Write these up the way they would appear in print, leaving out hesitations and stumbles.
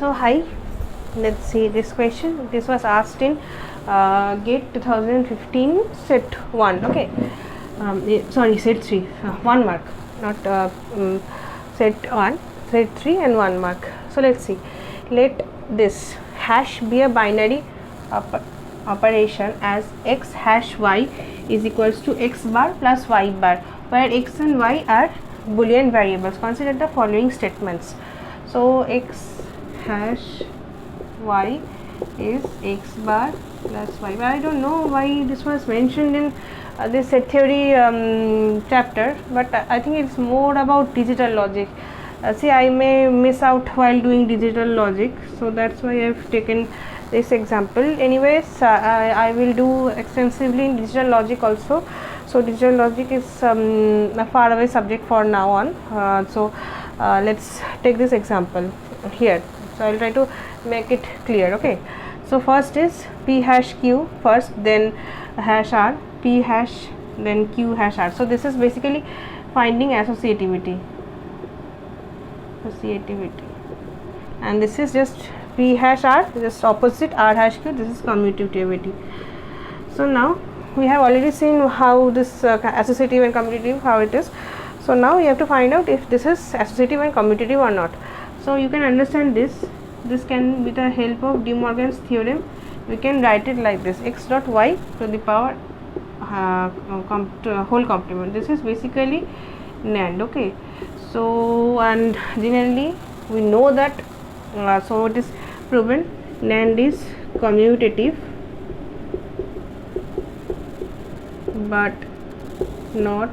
So hi, let's see this question. This was asked in GATE 2015 set 1. Okay, sorry, set 3, 1 mark, not set 1, set 3 and 1 mark. So let's see. Let this hash be a binary operation as x hash y is equals to x bar plus y bar, where x and y are Boolean variables. Consider the following statements. So x hash y is x bar plus y bar. I don't know why this was mentioned in this set theory chapter, but I think it's more about digital logic. See, I may miss out while doing digital logic, so that's why I've taken this example. Anyways, I will do extensively in digital logic also. So digital logic is a far away subject for now on. Let's take this example here. So I'll try to make it clear. Okay, so first is p hash q first, then hash r, p hash, then q hash r. So this is basically finding associativity, and this is just p hash r, just opposite r hash q. This is commutativity. So now we have already seen how this associative and commutative, how it is. So now you have to find out if this is associative and commutative or not. So you can understand this. This can, with the help of De Morgan's theorem, we can write it like this: x dot y to the power whole complement. This is basically NAND. Okay, so and generally we know that so it is proven NAND is commutative but not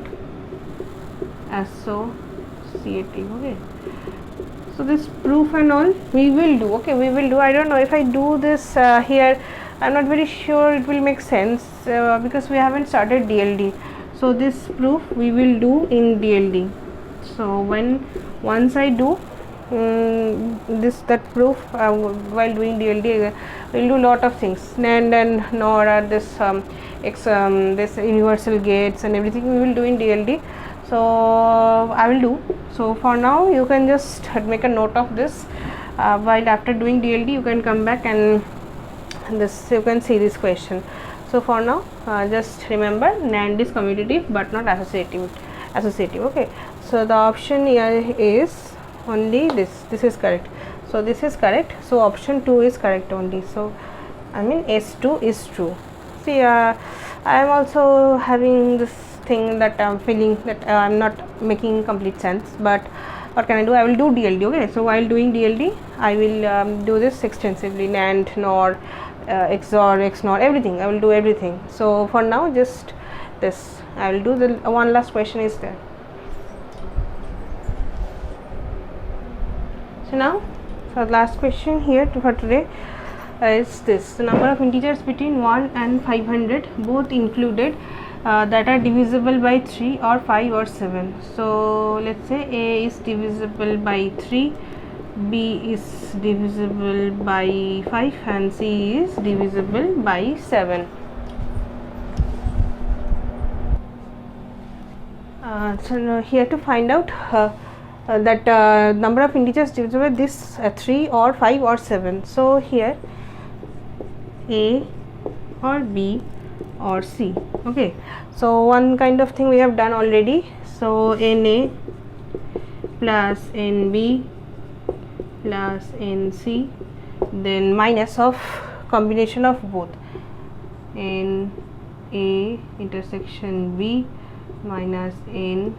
associative. Okay, so this proof and all we will do. Okay, we will do. I don't know if I do this here, I'm not very sure it will make sense because we haven't started DLD. So this proof we will do in DLD. So once I do that proof while doing DLD, we'll do lot of things. NAND and NOR are this this universal gates and everything we will do in DLD. So I will do. So for now you can just make a note of this. While after doing DLD you can come back and this you can see this question. So for now just remember NAND is commutative but not associative. Okay, so the option here is only this is correct. So this is correct. So option 2 is correct only. So I mean S2 is true. See, I am also having this thing that I am feeling that I am not making complete sense, but what can I do? I will do DLD. Okay, so while doing DLD I will do this extensively: NAND, NOR, XOR, XNOR, everything. I will do everything. So for now just this I will do. The one last question is there. So now for last question here for today is this: the number of integers between 1 and 500 both included that are divisible by 3 or 5 or 7. So let's say A is divisible by 3, B is divisible by 5 and C is divisible by 7. So now here to find out that number of integers divisible by this 3 or 5 or 7. So here A or B or C. Okay, so one kind of thing we have done already. So NA plus NB plus NC, then minus of combination of both NA intersection B minus NA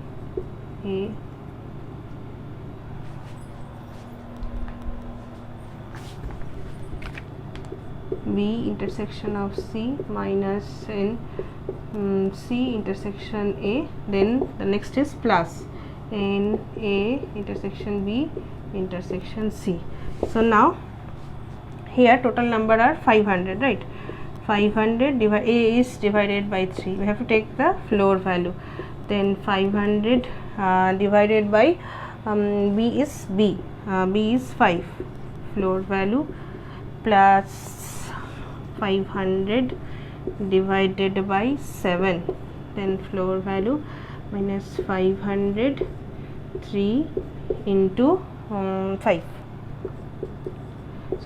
B intersection of C minus N C intersection A. Then the next is plus N A intersection B intersection C. So now here total number are 500, right? 500 divided, A is divided by 3. We have to take the floor value. Then 500 divided by B is 5 floor value plus 500 divided by 7, then floor value minus 500 3 into 5.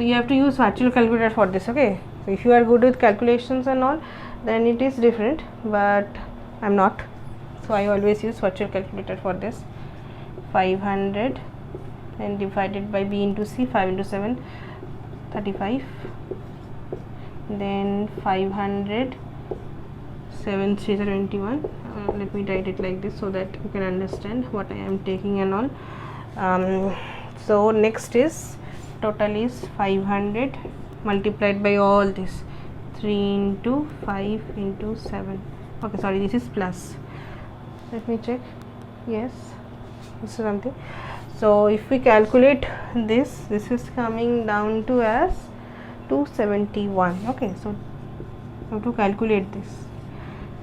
So you have to use virtual calculator for this. Okay, so if you are good with calculations and all, then it is different, but I'm not, so I always use virtual calculator for this. 500 and divided by b into c, 5 into 7, 35, then 500, 7 3 21. Let me write it like this so that you can understand what I am taking and all. So next is total is 500 multiplied by all this, 3 into 5 into 7. Okay, sorry, this is plus. Let me check. Yes, this is something. So if we calculate this is coming down to as 271. Okay, so we have to calculate this.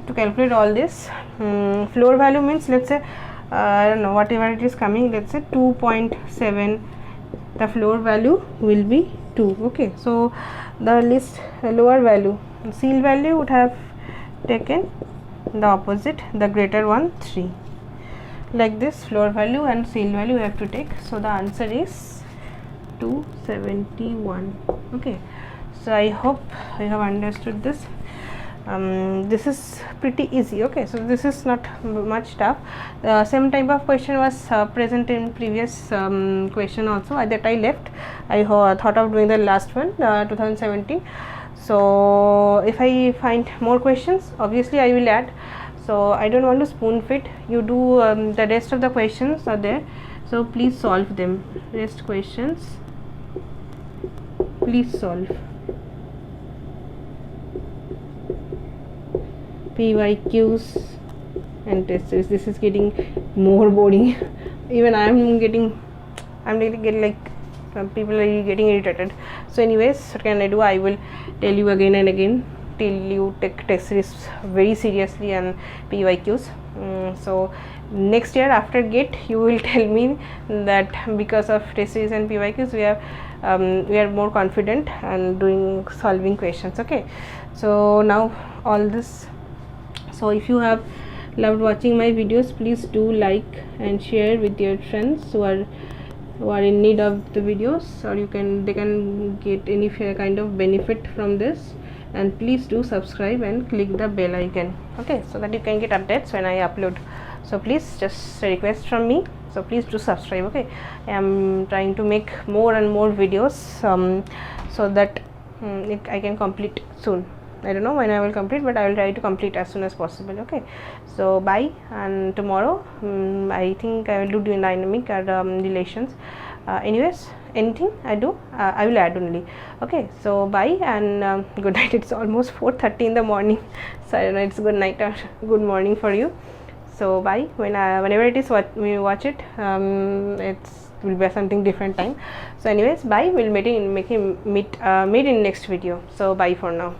To calculate all this, floor value means, let's say I don't know, whatever it is coming, let's say 2.7, the floor value will be 2. Okay, so the lower value, seal value would have taken the opposite, the greater one 3. Like this, floor value and seal value we have to take. So the answer is 271. Okay, so I hope you have understood this. This is pretty easy. Okay, so this is not much tough. Same type of question was present in previous question also, that I left. I thought of doing the last one, 2017. So if I find more questions, obviously I will add. So I don't want to spoon fit. You do the rest of the questions are there, so please solve them. Rest questions, please solve. PYQs and test series. This is getting more boring. Even I'm getting like people are getting irritated. So anyways, what can I do? I will tell you again and again till you take test series very seriously and PYQs. So next year after GATE, you will tell me that because of test series and PYQs we are more confident and doing solving questions. Okay, so now all this. So if you have loved watching my videos, please do like and share with your friends who are in need of the videos, or they can get any kind of benefit from this. And please do subscribe and click the bell icon. Okay, so that you can get updates when I upload. So please, just a request from me, so please do subscribe. Okay, I am trying to make more and more videos so that I can complete soon. I don't know when I will complete, but I will try to complete as soon as possible. Okay, so bye, and tomorrow I think I will do dynamic relations. Anyways, anything I do, I will add only. Okay, so bye and good night. It's almost 4:30 in the morning, so I don't know, it's good night or good morning for you. So bye. Whenever it is we watch it, it will be something different time. So anyways, bye. We'll meet in next video. So bye for now.